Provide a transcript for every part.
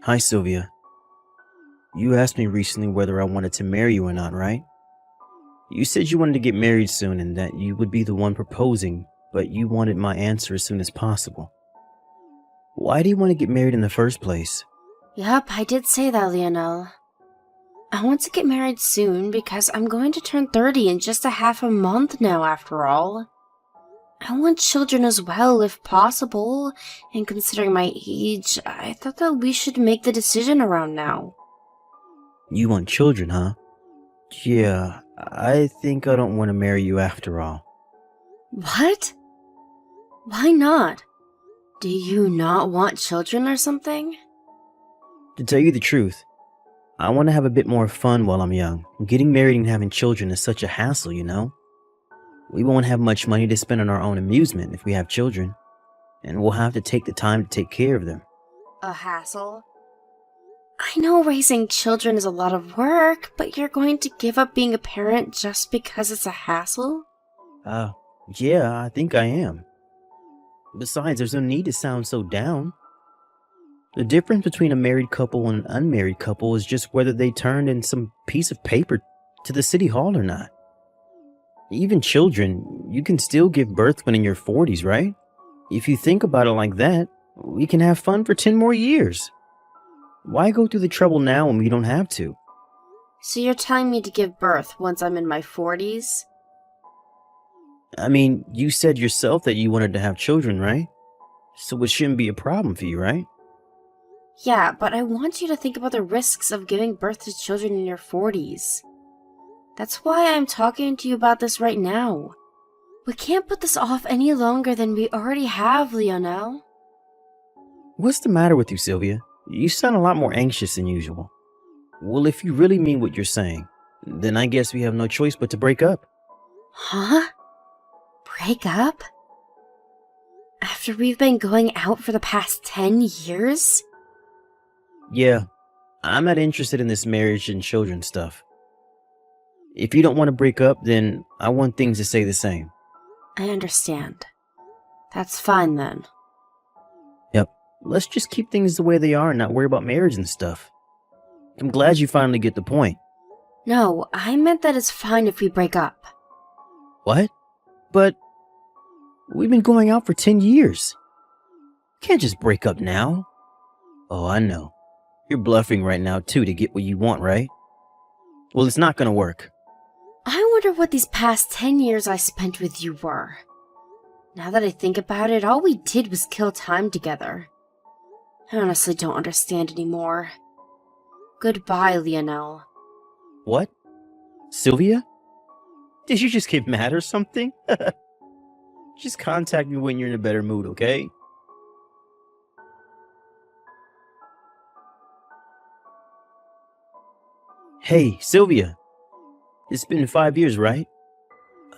Hi, Sylvia. You asked me recently whether I wanted to marry you or not, right? You said you wanted to get married soon and that you would be the one proposing, but you wanted my answer as soon as possible. Why do you want to get married in the first place? Yep, I did say that, Lionel. I want to get married soon because I'm going to turn 30 in just a half a month now, after all. I want children as well, if possible, and considering my age, I thought that we should make the decision around now. You want children, huh? Yeah, I think I don't want to marry you after all. What? Why not? Do you not want children or something? To tell you the truth, I want to have a bit more fun while I'm young. Getting married and having children is such a hassle, you know? We won't have much money to spend on our own amusement if we have children, and we'll have to take the time to take care of them. A hassle? I know raising children is a lot of work, but you're going to give up being a parent just because it's a hassle? Yeah, I think I am. Besides, there's no need to sound so down. The difference between a married couple and an unmarried couple is just whether they turned in some piece of paper to the city hall or not. Even children, you can still give birth when in your 40s, right? If you think about it like that, we can have fun for 10 more years. Why go through the trouble now when we don't have to? So you're telling me to give birth once I'm in my 40s? I mean, you said yourself that you wanted to have children, right? So it shouldn't be a problem for you, right? Yeah, but I want you to think about the risks of giving birth to children in your 40s. That's why I'm talking to you about this right now. We can't put this off any longer than we already have, Lionel. What's the matter with you, Sylvia? You sound a lot more anxious than usual. Well, if you really mean what you're saying, then I guess we have no choice but to break up. Huh? Break up? After we've been going out for the past 10 years? Yeah, I'm not interested in this marriage and children stuff. If you don't want to break up, then I want things to stay the same. I understand. That's fine then. Yep, let's just keep things the way they are and not worry about marriage and stuff. I'm glad you finally get the point. No, I meant that it's fine if we break up. What? But we've been going out for 10 years. Can't just break up now. Oh, I know. You're bluffing right now too to get what you want, right? Well, it's not gonna work. I wonder what these past 10 years I spent with you were. Now that I think about it, all we did was kill time together. I honestly don't understand anymore. Goodbye, Lionel. What? Sylvia? Did you just get mad or something? Just contact me when you're in a better mood, okay? Hey, Sylvia. It's been 5 years, right?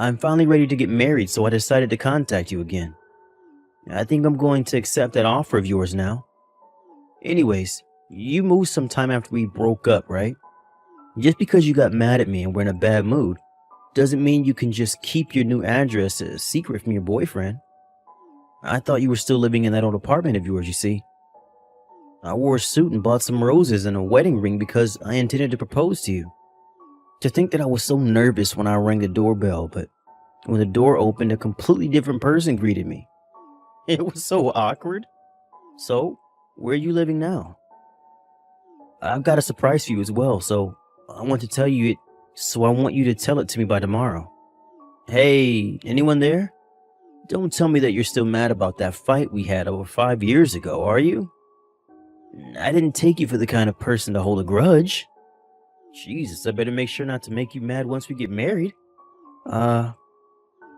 I'm finally ready to get married, so I decided to contact you again. I think I'm going to accept that offer of yours now. Anyways, you moved sometime after we broke up, right? Just because you got mad at me and were in a bad mood doesn't mean you can just keep your new address a secret from your boyfriend. I thought you were still living in that old apartment of yours, you see. I wore a suit and bought some roses and a wedding ring because I intended to propose to you. To think that I was so nervous when I rang the doorbell, but when the door opened, a completely different person greeted me. It was so awkward. So, where are you living now? I've got a surprise for you as well, so I want to tell you it, so I want you to tell it to me by tomorrow. Hey, anyone there? Don't tell me that you're still mad about that fight we had over 5 years ago, are you? I didn't take you for the kind of person to hold a grudge. Jesus, I better make sure not to make you mad once we get married.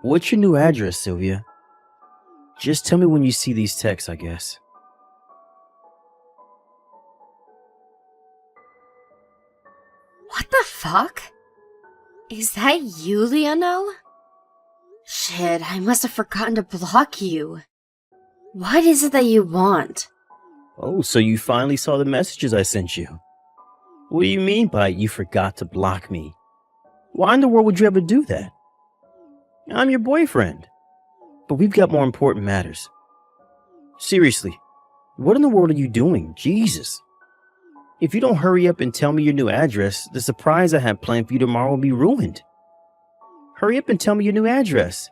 What's your new address, Sylvia? Just tell me when you see these texts, I guess. What the fuck? Is that you, Lionel? Shit, I must have forgotten to block you. What is it that you want? Oh, so you finally saw the messages I sent you. What do you mean by you forgot to block me? Why in the world would you ever do that? I'm your boyfriend. But we've got more important matters. Seriously, what in the world are you doing? Jesus. If you don't hurry up and tell me your new address, the surprise I have planned for you tomorrow will be ruined. Hurry up and tell me your new address.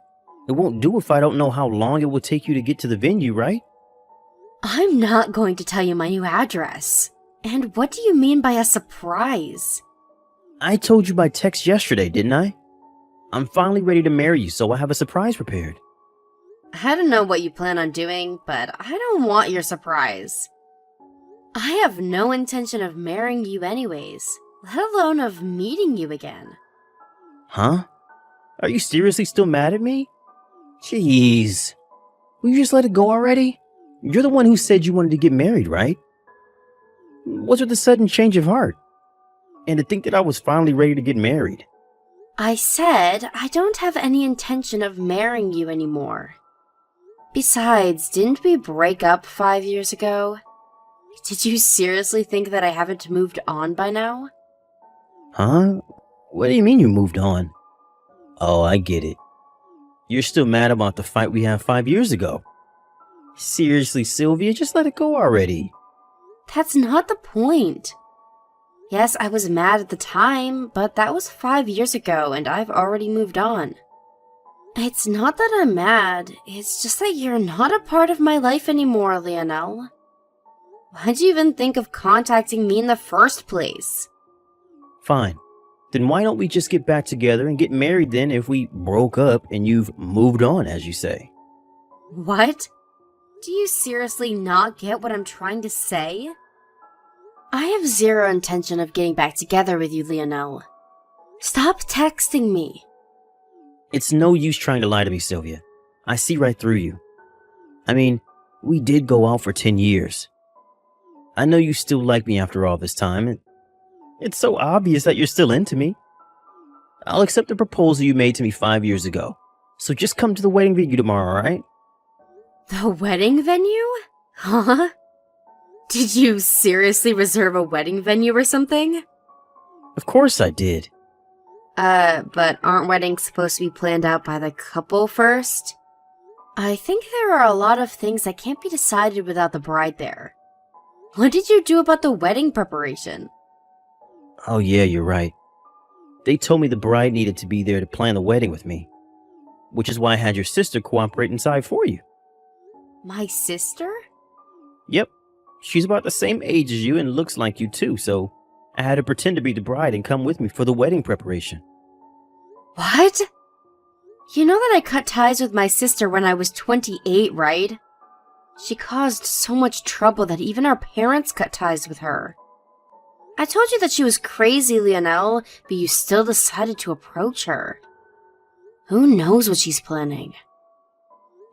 It won't do if I don't know how long it will take you to get to the venue, right? I'm not going to tell you my new address. And what do you mean by a surprise? I told you by text yesterday, didn't I? I'm finally ready to marry you, so I have a surprise prepared. I don't know what you plan on doing, but I don't want your surprise. I have no intention of marrying you anyways, let alone of meeting you again. Huh? Are you seriously still mad at me? Jeez. Will you just let it go already? You're the one who said you wanted to get married, right? What's with the sudden change of heart? And to think that I was finally ready to get married. I said I don't have any intention of marrying you anymore. Besides, didn't we break up 5 years ago? Did you seriously think that I haven't moved on by now? Huh? What do you mean you moved on? Oh, I get it. You're still mad about the fight we had 5 years ago. Seriously, Sylvia, just let it go already. That's not the point. Yes, I was mad at the time, but that was 5 years ago and I've already moved on. It's not that I'm mad, it's just that you're not a part of my life anymore, Lionel. Why'd you even think of contacting me in the first place? Fine. Then why don't we just get back together and get married then if we broke up and you've moved on, as you say? What? Do you seriously not get what I'm trying to say? I have zero intention of getting back together with you, Lionel. Stop texting me. It's no use trying to lie to me, Sylvia. I see right through you. I mean, we did go out for 10 years. I know you still like me after all this time, and it's so obvious that you're still into me. I'll accept the proposal you made to me 5 years ago. So just come to the wedding venue tomorrow, alright? The wedding venue? Huh? Did you seriously reserve a wedding venue or something? Of course I did. But aren't weddings supposed to be planned out by the couple first? I think there are a lot of things that can't be decided without the bride there. What did you do about the wedding preparation? Oh yeah, you're right. They told me the bride needed to be there to plan the wedding with me. Which is why I had your sister cooperate inside for you. My sister? Yep. She's about the same age as you and looks like you too, so I had to pretend to be the bride and come with me for the wedding preparation. What? You know that I cut ties with my sister when I was 28, right? She caused so much trouble that even our parents cut ties with her. I told you that she was crazy, Lionel, but you still decided to approach her. Who knows what she's planning?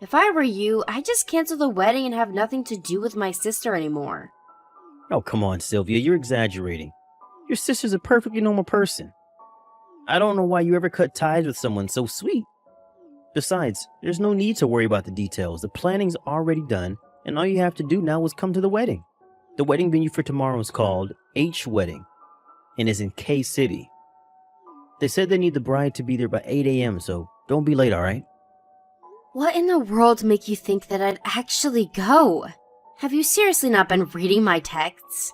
If I were you, I'd just cancel the wedding and have nothing to do with my sister anymore. Oh, come on, Sylvia, you're exaggerating. Your sister's a perfectly normal person. I don't know why you ever cut ties with someone so sweet. Besides, there's no need to worry about the details. The planning's already done, and all you have to do now is come to the wedding. The wedding venue for tomorrow is called H Wedding, and is in K City. They said they need the bride to be there by 8 a.m., so don't be late, alright? What in the world make you think that I'd actually go? Have you seriously not been reading my texts?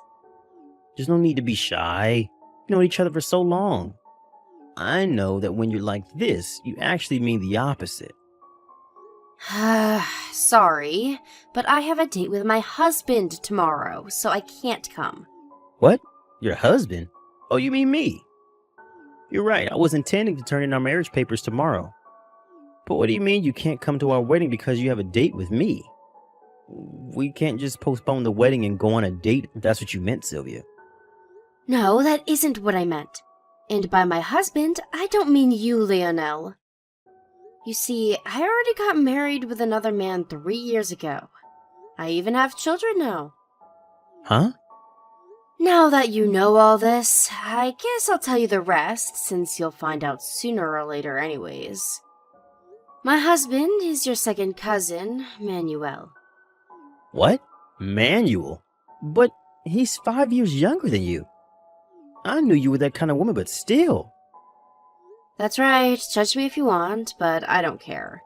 There's no need to be shy. You've known each other for so long. I know that when you're like this, you actually mean the opposite. Sorry, but I have a date with my husband tomorrow, so I can't come. What? Your husband? Oh, you mean me? You're right, I was intending to turn in our marriage papers tomorrow. But what do you mean you can't come to our wedding because you have a date with me? We can't just postpone the wedding and go on a date if that's what you meant, Sylvia. No, that isn't what I meant. And by my husband, I don't mean you, Lionel. You see, I already got married with another man 3 years ago. I even have children now. Huh? Now that you know all this, I guess I'll tell you the rest, since you'll find out sooner or later anyways. My husband is your second cousin, Manuel. What? Manuel? But he's 5 years younger than you. I knew you were that kind of woman, but still. That's right, judge me if you want, but I don't care.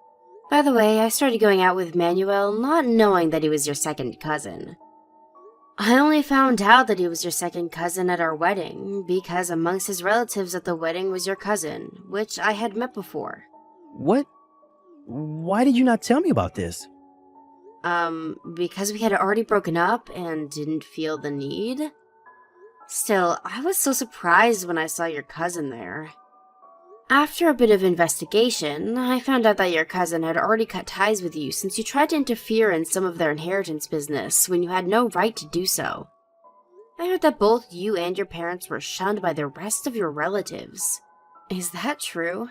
By the way, I started going out with Manuel not knowing that he was your second cousin. I only found out that he was your second cousin at our wedding, because amongst his relatives at the wedding was your cousin, which I had met before. What? Why did you not tell me about this? Because we had already broken up and didn't feel the need. Still, I was so surprised when I saw your cousin there. After a bit of investigation, I found out that your cousin had already cut ties with you since you tried to interfere in some of their inheritance business when you had no right to do so. I heard that both you and your parents were shunned by the rest of your relatives. Is that true?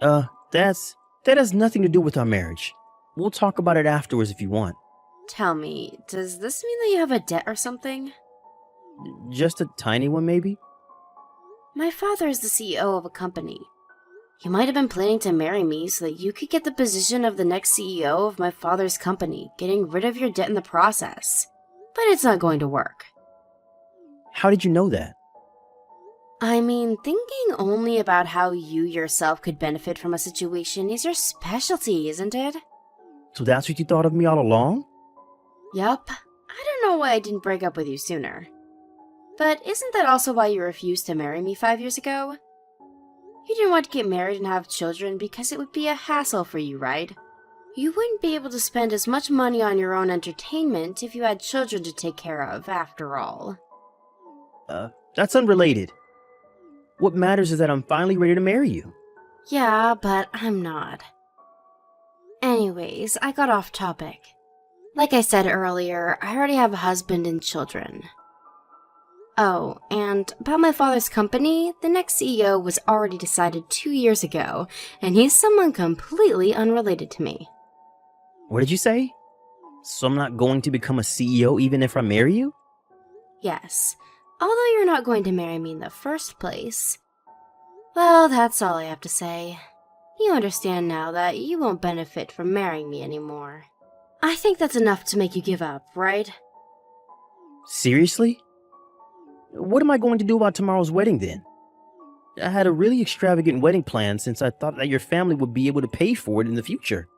That has nothing to do with our marriage. We'll talk about it afterwards if you want. Tell me, does this mean that you have a debt or something? Just a tiny one, maybe? My father is the CEO of a company. You might have been planning to marry me so that you could get the position of the next CEO of my father's company, getting rid of your debt in the process. But it's not going to work. How did you know that? I mean, thinking only about how you yourself could benefit from a situation is your specialty, isn't it? So that's what you thought of me all along? Yup. I don't know why I didn't break up with you sooner. But isn't that also why you refused to marry me 5 years ago? You didn't want to get married and have children because it would be a hassle for you, right? You wouldn't be able to spend as much money on your own entertainment if you had children to take care of, after all. That's unrelated. What matters is that I'm finally ready to marry you. Yeah, but I'm not. Anyways, I got off topic. Like I said earlier, I already have a husband and children. Oh, and about my father's company, the next CEO was already decided 2 years ago, and he's someone completely unrelated to me. What did you say? So I'm not going to become a CEO even if I marry you? Yes, although you're not going to marry me in the first place. Well, that's all I have to say. You understand now that you won't benefit from marrying me anymore. I think that's enough to make you give up, right? Seriously? What am I going to do about tomorrow's wedding then? I had a really extravagant wedding plan since I thought that your family would be able to pay for it in the future.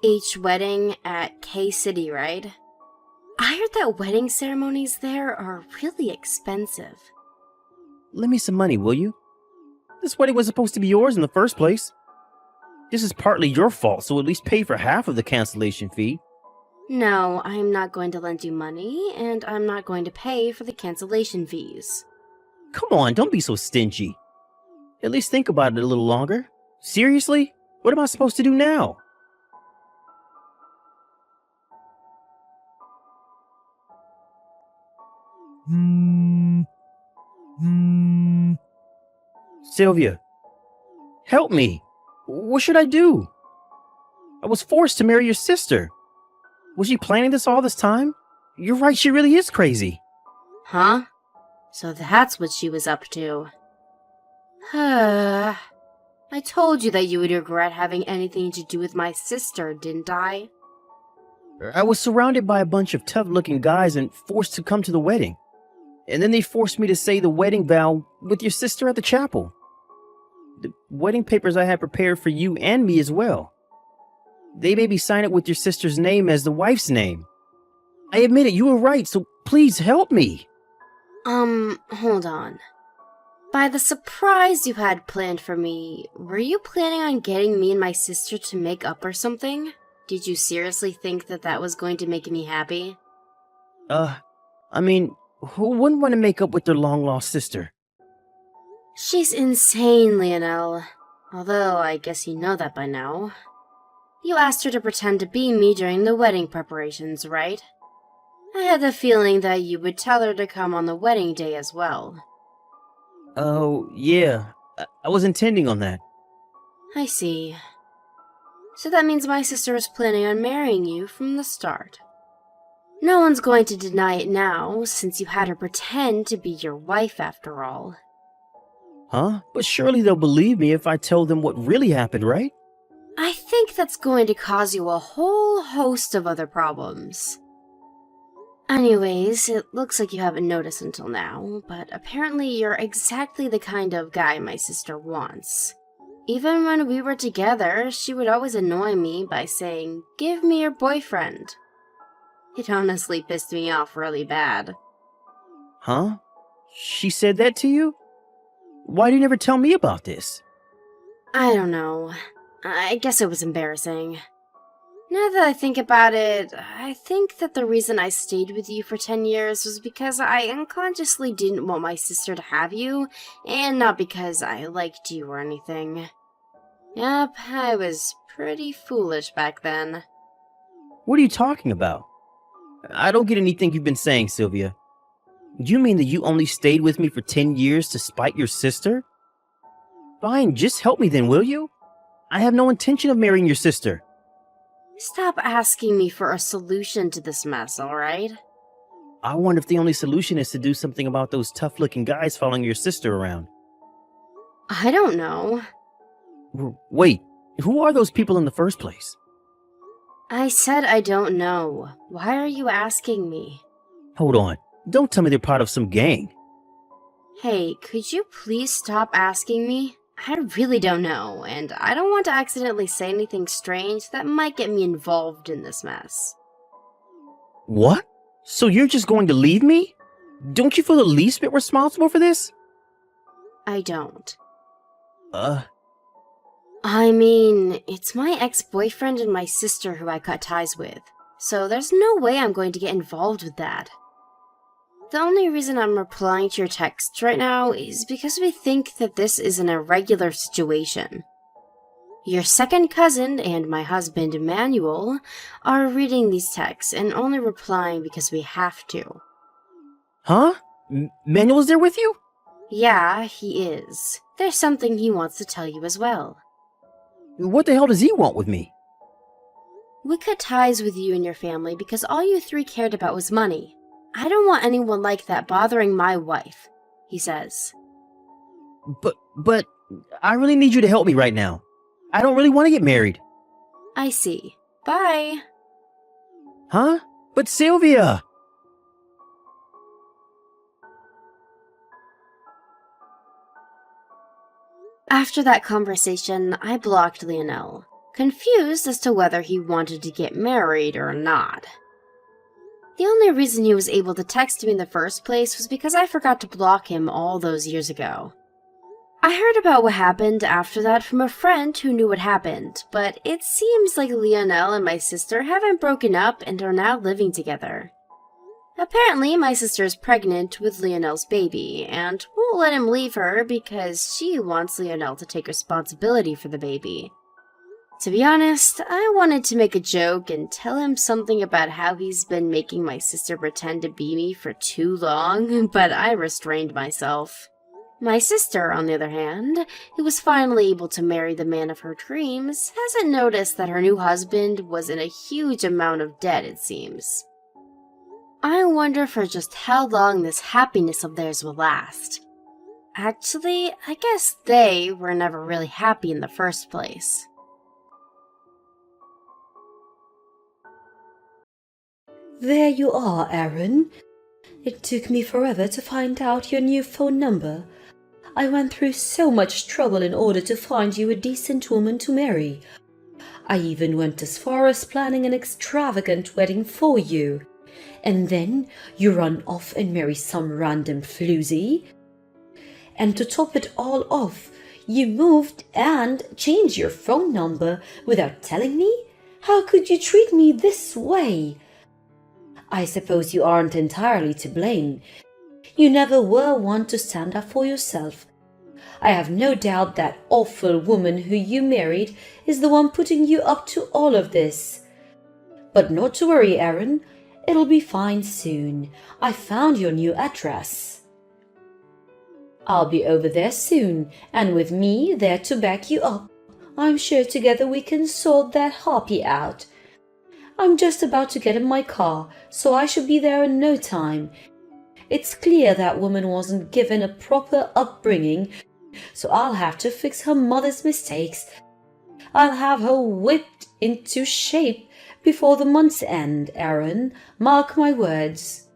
Each wedding at K-City, right? I heard that wedding ceremonies there are really expensive. Lend me some money, will you? This wedding was supposed to be yours in the first place. This is partly your fault, so at least pay for half of the cancellation fee. No, I'm not going to lend you money, and I'm not going to pay for the cancellation fees. Come on, don't be so stingy. At least think about it a little longer. Seriously? What am I supposed to do now? Sylvia, help me. What should I do? I was forced to marry your sister. Was she planning this all this time? You're right, she really is crazy. Huh? So that's what she was up to. I told you that you would regret having anything to do with my sister, didn't I? I was surrounded by a bunch of tough-looking guys and forced to come to the wedding. And then they forced me to say the wedding vow with your sister at the chapel. The wedding papers I had prepared for you and me as well. They made me sign it with your sister's name as the wife's name. I admit it, you were right, so please help me. Hold on. By the surprise you had planned for me, were you planning on getting me and my sister to make up or something? Did you seriously think that that was going to make me happy? I mean, who wouldn't want to make up with their long-lost sister? She's insane, Lionel. Although, I guess you know that by now. You asked her to pretend to be me during the wedding preparations, right? I had the feeling that you would tell her to come on the wedding day as well. Oh, yeah. I was intending on that. I see. So that means my sister was planning on marrying you from the start. No one's going to deny it now, since you had her pretend to be your wife after all. Huh? But surely they'll believe me if I tell them what really happened, right? I think that's going to cause you a whole host of other problems. Anyways, it looks like you haven't noticed until now, but apparently you're exactly the kind of guy my sister wants. Even when we were together, she would always annoy me by saying, "Give me your boyfriend." It honestly pissed me off really bad. Huh? She said that to you? Why do you never tell me about this? I don't know. I guess it was embarrassing. Now that I think about it, I think that the reason I stayed with you for 10 years was because I unconsciously didn't want my sister to have you, and not because I liked you or anything. Yep, I was pretty foolish back then. What are you talking about? I don't get anything you've been saying, Sylvia. Do you mean that you only stayed with me for 10 years to spite your sister? Fine, just help me then, will you? I have no intention of marrying your sister. Stop asking me for a solution to this mess, alright? I wonder if the only solution is to do something about those tough-looking guys following your sister around. I don't know. Wait, who are those people in the first place? I said I don't know. Why are you asking me? Hold on, don't tell me they're part of some gang. Hey, could you please stop asking me? I really don't know, and I don't want to accidentally say anything strange that might get me involved in this mess. What? So you're just going to leave me? Don't you feel the least bit responsible for this? I don't. Uh, I mean, it's my ex-boyfriend and my sister who I cut ties with, so there's no way I'm going to get involved with that. The only reason I'm replying to your texts right now is because we think that this is an irregular situation. Your second cousin and my husband, Emmanuel, are reading these texts and only replying because we have to. huh? Manuel's there with you? Yeah, he is. There's something he wants to tell you as well. What the hell does he want with me? We cut ties with you and your family because all you three cared about was money. I don't want anyone like that bothering my wife, he says. But, I really need you to help me right now. I don't really want to get married. I see. Bye. Huh? But Sylvia! After that conversation, I blocked Lionel, confused as to whether he wanted to get married or not. The only reason he was able to text me in the first place was because I forgot to block him all those years ago. I heard about what happened after that from a friend who knew what happened, but it seems like Lionel and my sister haven't broken up and are now living together. Apparently, my sister is pregnant with Lionel's baby, and won't let him leave her because she wants Lionel to take responsibility for the baby. To be honest, I wanted to make a joke and tell him something about how he's been making my sister pretend to be me for too long, but I restrained myself. My sister, on the other hand, who was finally able to marry the man of her dreams, hasn't noticed that her new husband was in a huge amount of debt, it seems. I wonder for just how long this happiness of theirs will last. Actually, I guess they were never really happy in the first place. There you are, Aaron. It took me forever to find out your new phone number. I went through so much trouble in order to find you a decent woman to marry. I even went as far as planning an extravagant wedding for you. And then you run off and marry some random floozy. And to top it all off, you moved and changed your phone number without telling me? How could you treat me this way? I suppose you aren't entirely to blame. You never were one to stand up for yourself. I have no doubt that awful woman who you married is the one putting you up to all of this. But not to worry, Aaron. It'll be fine soon. I found your new address. I'll be over there soon, and with me there to back you up. I'm sure together we can sort that harpy out. I'm just about to get in my car, so I should be there in no time. It's clear that woman wasn't given a proper upbringing, so I'll have to fix her mother's mistakes. I'll have her whipped into shape before the month's end, Aaron. Mark my words.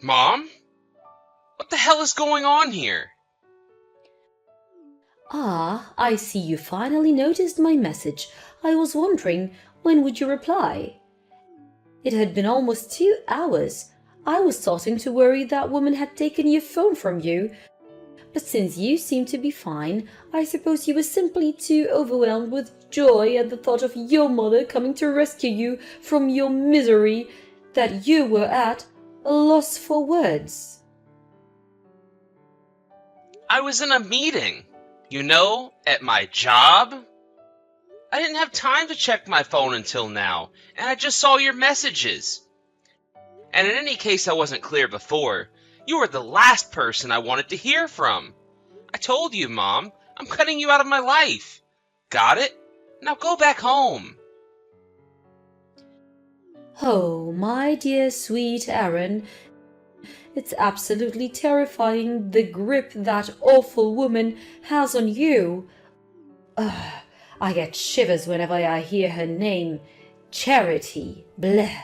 Mom? What the hell is going on here? Ah, I see you finally noticed my message. I was wondering, when would you reply? It had been almost 2 hours. I was starting to worry that woman had taken your phone from you. But since you seem to be fine, I suppose you were simply too overwhelmed with joy at the thought of your mother coming to rescue you from your misery that you were at a loss for words. I was in a meeting, at my job. I didn't have time to check my phone until now, and I just saw your messages. And in any case I wasn't clear before, you were the last person I wanted to hear from. I told you, Mom, I'm cutting you out of my life. Got it? Now go back home. Oh, my dear sweet Aaron, it's absolutely terrifying the grip that awful woman has on you. Ugh, I get shivers whenever I hear her name. Charity. Bleh.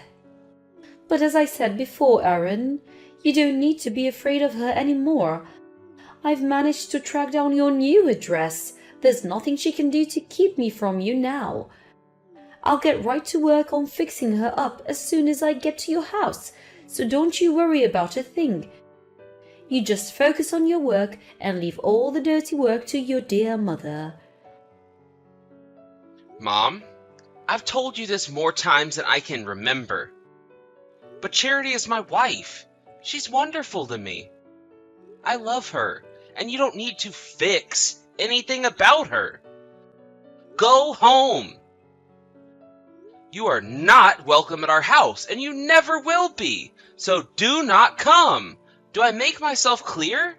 But as I said before, Aaron, you don't need to be afraid of her anymore. I've managed to track down your new address. There's nothing she can do to keep me from you now. I'll get right to work on fixing her up as soon as I get to your house, so don't you worry about a thing. You just focus on your work and leave all the dirty work to your dear mother. Mom, I've told you this more times than I can remember. But Charity is my wife. She's wonderful to me. I love her, and you don't need to fix anything about her. Go home. You are not welcome at our house, and you never will be, so do not come. Do I make myself clear?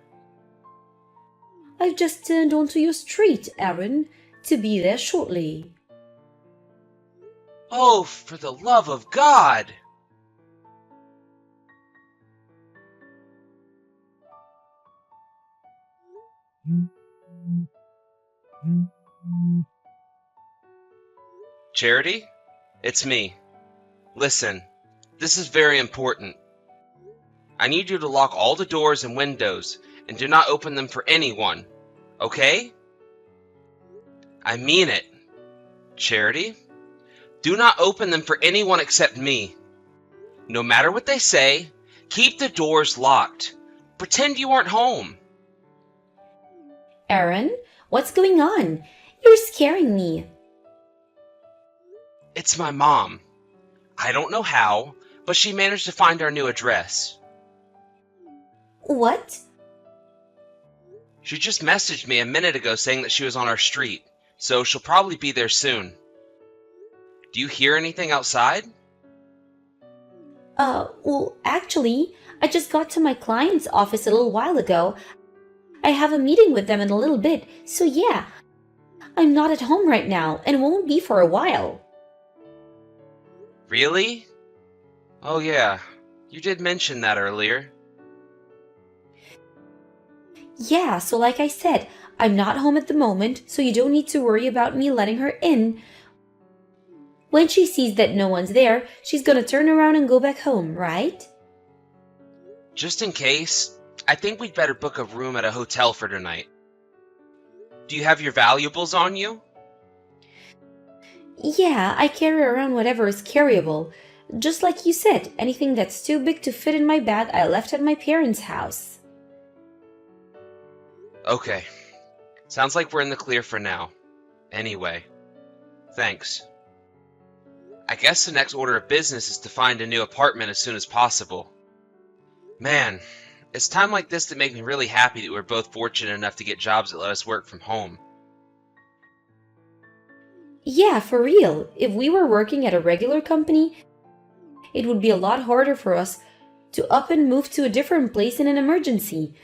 I've just turned onto your street, Aaron, to be there shortly. Oh, for the love of God! Charity? It's me. Listen, this is very important. I need you to lock all the doors and windows and do not open them for anyone, okay? I mean it. Charity? Do not open them for anyone except me. No matter what they say, keep the doors locked. Pretend you aren't home. Aaron, what's going on? You're scaring me. It's my mom. I don't know how, but she managed to find our new address. What? She just messaged me a minute ago saying that she was on our street, so she'll probably be there soon. Do you hear anything outside? Well, actually, I just got to my client's office a little while ago. I have a meeting with them in a little bit, so yeah. I'm not at home right now and won't be for a while. Really? Oh yeah, you did mention that earlier. Yeah, so like I said, I'm not home at the moment, so you don't need to worry about me letting her in. When she sees that no one's there, she's gonna turn around and go back home, right? Just in case, I think we'd better book a room at a hotel for tonight. Do you have your valuables on you? Yeah, I carry around whatever is carryable. Just like you said, anything that's too big to fit in my bag I left at my parents' house. Okay. Sounds like we're in the clear for now. Anyway, thanks. I guess the next order of business is to find a new apartment as soon as possible. Man, it's time like this that make me really happy that we're both fortunate enough to get jobs that let us work from home. Yeah, for real. If we were working at a regular company, it would be a lot harder for us to up and move to a different place in an emergency.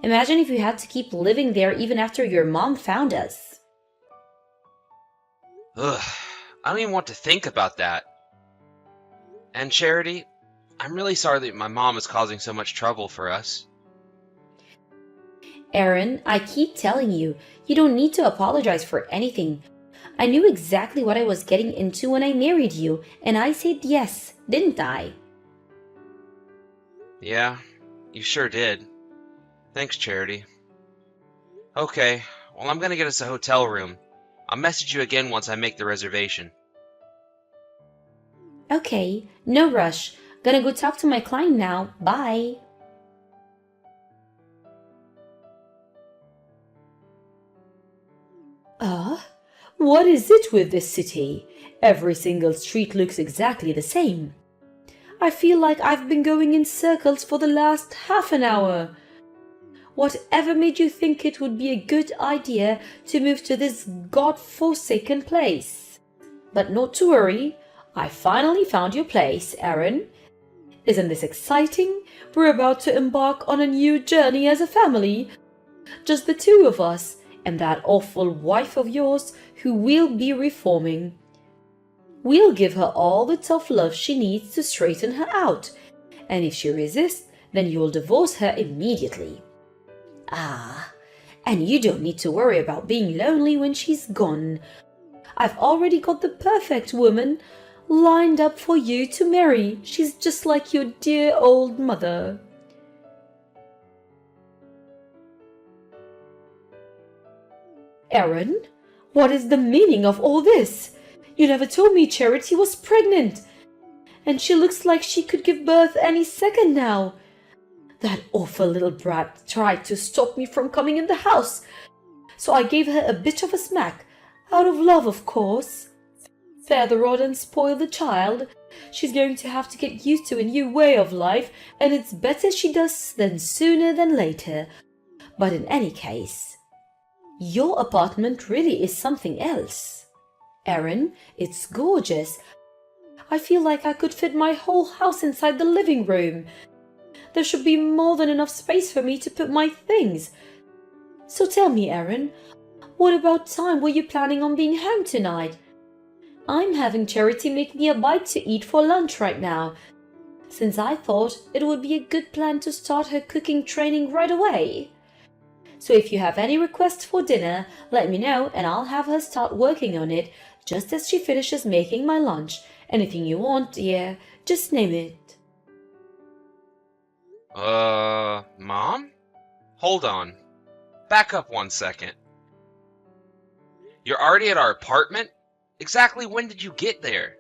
Imagine if you had to keep living there even after your mom found us. Ugh, I don't even want to think about that. And Charity, I'm really sorry that my mom is causing so much trouble for us. Aaron, I keep telling you, you don't need to apologize for anything. I knew exactly what I was getting into when I married you, and I said yes, didn't I? Yeah, you sure did. Thanks, Charity. Okay, Well, I'm gonna get us a hotel room. I'll message you again once I make the reservation. Okay, no rush. Gonna go talk to my client now. Bye. What is it with this city? Every single street looks exactly the same. I feel like I've been going in circles for the last half an hour. Whatever made you think it would be a good idea to move to this god-forsaken place? But not to worry, I finally found your place, Aaron. Isn't this exciting? We're about to embark on a new journey as a family. Just the two of us, and that awful wife of yours who we'll be reforming. We'll give her all the tough love she needs to straighten her out, and if she resists, then you'll divorce her immediately. Ah, and you don't need to worry about being lonely when she's gone. I've already got the perfect woman lined up for you to marry. She's just like your dear old mother. Aaron, what is the meaning of all this? You never told me Charity was pregnant. And she looks like she could give birth any second now. That awful little brat tried to stop me from coming in the house, so I gave her a bit of a smack, out of love, of course. Spare the rod and spoil the child. She's going to have to get used to a new way of life, and it's better she does than sooner than later. But in any case, your apartment really is something else. Aaron, it's gorgeous. I feel like I could fit my whole house inside the living room. There should be more than enough space for me to put my things. So tell me, Aaron, what about time were you planning on being home tonight? I'm having Charity make me a bite to eat for lunch right now, since I thought it would be a good plan to start her cooking training right away. So if you have any requests for dinner, let me know and I'll have her start working on it just as she finishes making my lunch. Anything you want, dear, just name it. Mom? Hold on. Back up 1 second. You're already at our apartment? Exactly when did you get there?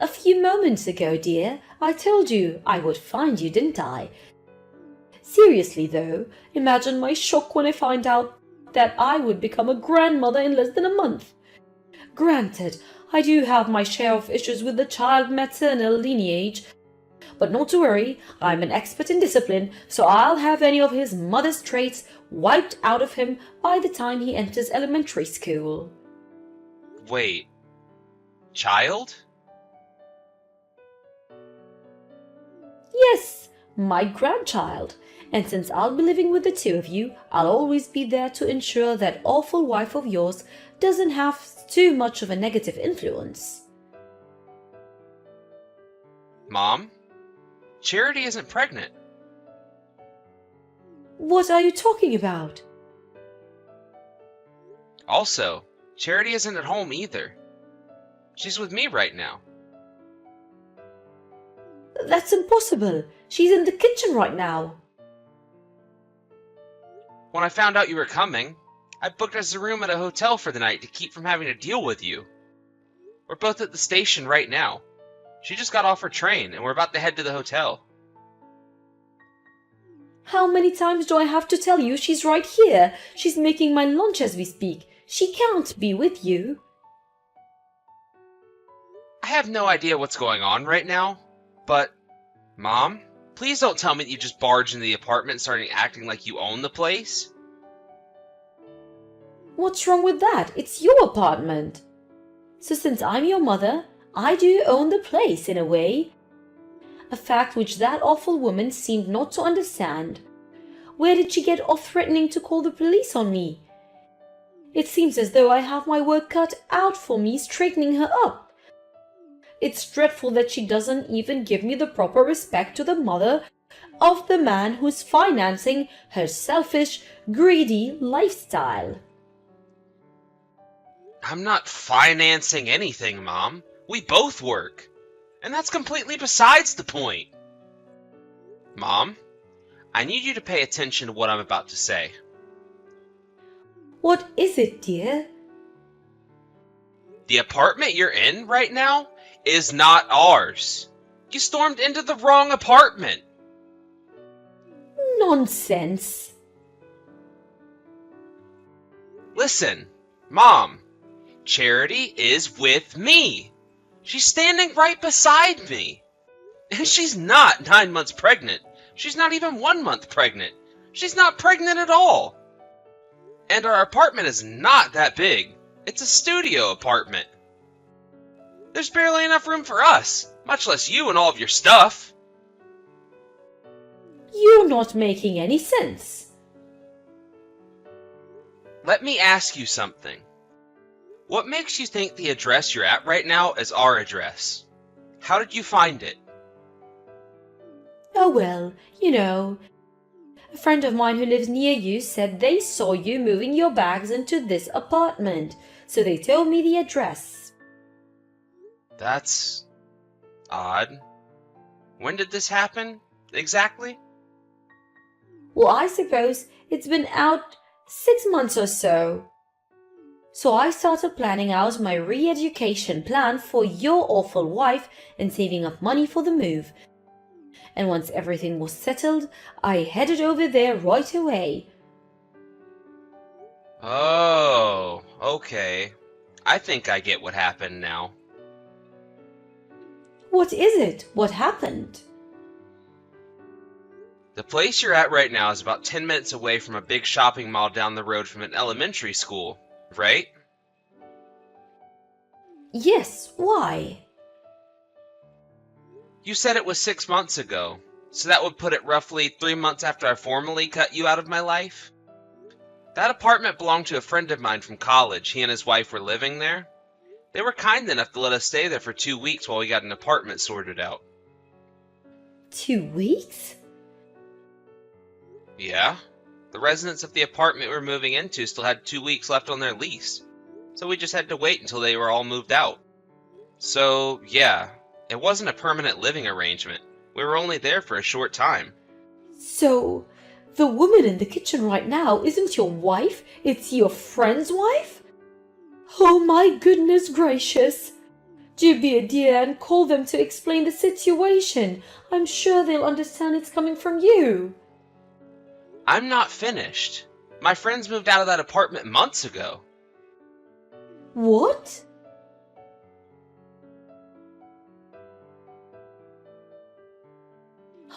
A few moments ago, dear. I told you I would find you, didn't I? Seriously though, imagine my shock when I find out that I would become a grandmother in less than a month. Granted, I do have my share of issues with the child maternal lineage, but not to worry, I'm an expert in discipline, so I'll have any of his mother's traits wiped out of him by the time he enters elementary school. Wait. Child? Yes, my grandchild. And since I'll be living with the two of you, I'll always be there to ensure that awful wife of yours doesn't have too much of a negative influence. Mom? Charity isn't pregnant. What are you talking about? Also, Charity isn't at home either. She's with me right now. That's impossible. She's in the kitchen right now. When I found out you were coming, I booked us a room at a hotel for the night to keep from having to deal with you. We're both at the station right now. She just got off her train, and we're about to head to the hotel. How many times do I have to tell you she's right here? She's making my lunch as we speak. She can't be with you. I have no idea what's going on right now, but... Mom, please don't tell me that you just barged into the apartment and started acting like you own the place. What's wrong with that? It's your apartment. So since I'm your mother, I do own the place in a way. A fact which that awful woman seemed not to understand. Where did she get off threatening to call the police on me? It seems as though I have my work cut out for me straightening her up. It's dreadful that she doesn't even give me the proper respect to the mother of the man who's financing her selfish, greedy lifestyle. I'm not financing anything, Mom. We both work. And that's completely besides the point. Mom, I need you to pay attention to what I'm about to say. What is it, dear? The apartment you're in right now is not ours. You stormed into the wrong apartment. Nonsense. Listen, Mom, Charity is with me. She's standing right beside me. And she's not 9 months pregnant. She's not even 1 month pregnant. She's not pregnant at all. And our apartment is not that big. It's a studio apartment. There's barely enough room for us, much less you and all of your stuff. You're not making any sense. Let me ask you something. What makes you think the address you're at right now is our address? How did you find it? Oh well, you know, a friend of mine who lives near you said they saw you moving your bags into this apartment, so they told me the address. That's odd. When did this happen, exactly? Well, I suppose it's been out 6 months or so. So I started planning out my re-education plan for your awful wife and saving up money for the move. And once everything was settled, I headed over there right away. Oh, okay. I think I get what happened now. What is it? What happened? The place you're at right now is about 10 minutes away from a big shopping mall down the road from an elementary school, right? Yes, why? You said it was 6 months ago, so that would put it roughly 3 months after I formally cut you out of my life. That apartment belonged to a friend of mine from college. He and his wife were living there. They were kind enough to let us stay there for 2 weeks while we got an apartment sorted out. 2 weeks? Yeah. The residents of the apartment we were moving into still had 2 weeks left on their lease, so we just had to wait until they were all moved out. So, yeah, it wasn't a permanent living arrangement. We were only there for a short time. So, the woman in the kitchen right now isn't your wife, it's your friend's wife? Oh my goodness gracious! Do be a dear and call them to explain the situation. I'm sure they'll understand it's coming from you. I'm not finished. My friends moved out of that apartment months ago. What?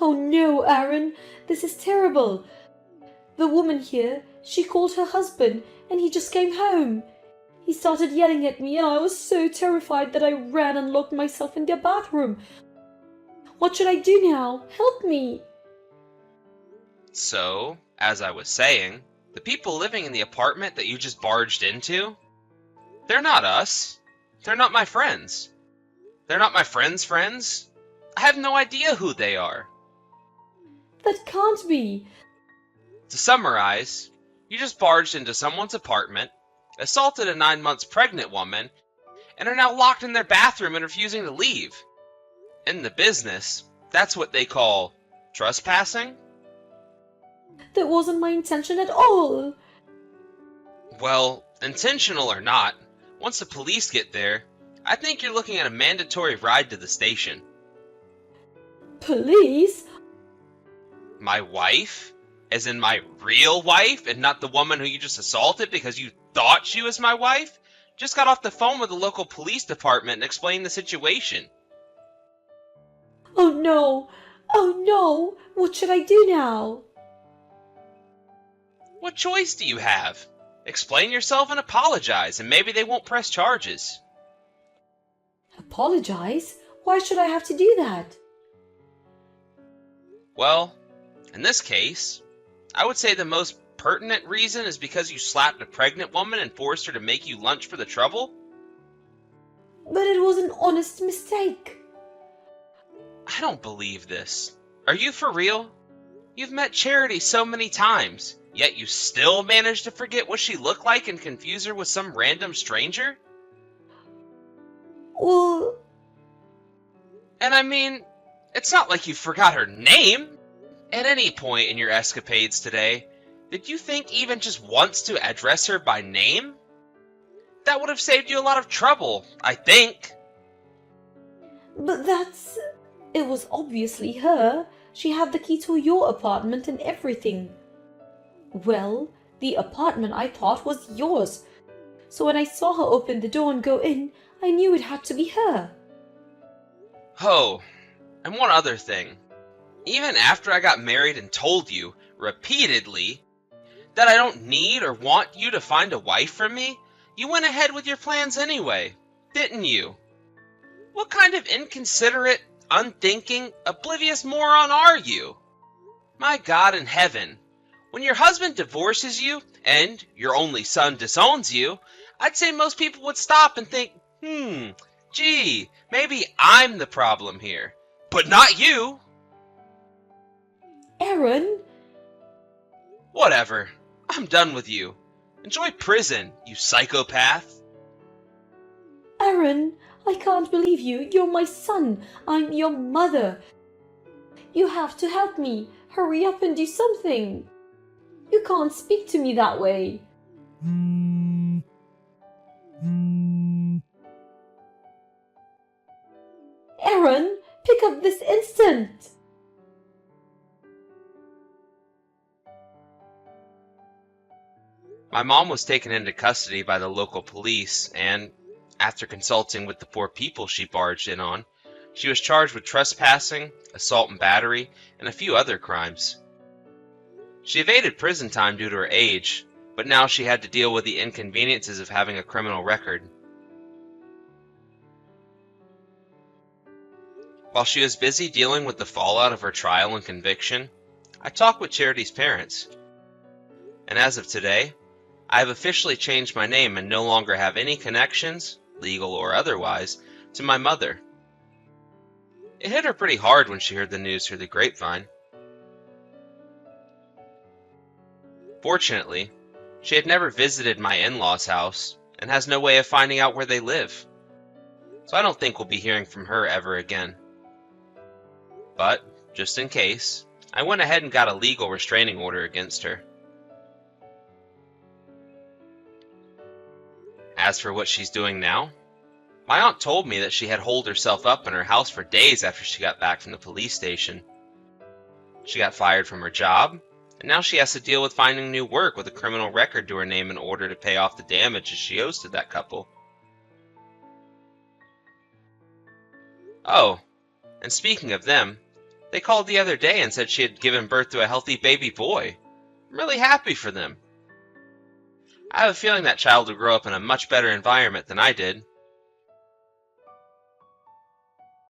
Oh no, Aaron, this is terrible. The woman here, she called her husband and he just came home. He started yelling at me and I was so terrified that I ran and locked myself in their bathroom. What should I do now? Help me. So, as I was saying, the people living in the apartment that you just barged into, they're not us. They're not my friends. They're not my friends' friends. I have no idea who they are. That can't be. To summarize, you just barged into someone's apartment, assaulted a 9 months pregnant woman, and are now locked in their bathroom and refusing to leave. In the business, that's what they call trespassing. That wasn't my intention at all. Well, intentional or not, once the police get there, I think you're looking at a mandatory ride to the station. Police? My wife? As in my real wife, and not the woman who you just assaulted because you thought she was my wife? Just got off the phone with the local police department and explained the situation. Oh no! Oh no! What should I do now? What choice do you have? Explain yourself and apologize, and maybe they won't press charges. Apologize? Why should I have to do that? Well, in this case, I would say the most pertinent reason is because you slapped a pregnant woman and forced her to make you lunch for the trouble? But it was an honest mistake. I don't believe this. Are you for real? You've met Charity so many times, yet you still managed to forget what she looked like and confuse her with some random stranger? Well... And I mean, it's not like you forgot her name. At any point in your escapades today, Did you think even just once to address her by name? That would have saved you a lot of trouble, I think. But that's... It was obviously her. She had the key to your apartment and everything. Well, the apartment I thought was yours. So when I saw her open the door and go in, I knew it had to be her. Oh, and one other thing. Even after I got married and told you, repeatedly, that I don't need or want you to find a wife for me, you went ahead with your plans anyway, didn't you? What kind of inconsiderate, unthinking, oblivious moron are you? My God in heaven, when your husband divorces you and your only son disowns you, I'd say most people would stop and think, gee, maybe I'm the problem here, but not you. Aaron? Whatever, I'm done with you. Enjoy prison, you psychopath. Aaron, I can't believe you. You're my son. I'm your mother. You have to help me. Hurry up and do something. You can't speak to me that way. Aaron, pick up this instant. My mom was taken into custody by the local police, and after consulting with the poor people she barged in on, she was charged with trespassing, assault and battery, and a few other crimes. She evaded prison time due to her age, but now she had to deal with the inconveniences of having a criminal record. While she was busy dealing with the fallout of her trial and conviction, I talked with Charity's parents. And as of today, I have officially changed my name and no longer have any connections, legal or otherwise, to my mother. It hit her pretty hard when she heard the news through the grapevine. Fortunately, she had never visited my in-laws' house and has no way of finding out where they live, so I don't think we'll be hearing from her ever again. But, just in case, I went ahead and got a legal restraining order against her. As for what she's doing now, my aunt told me that she had holed herself up in her house for days after she got back from the police station. She got fired from her job, and now she has to deal with finding new work with a criminal record to her name in order to pay off the damages she owes to that couple. Oh, and speaking of them, they called the other day and said she had given birth to a healthy baby boy. I'm really happy for them. I have a feeling that child will grow up in a much better environment than I did.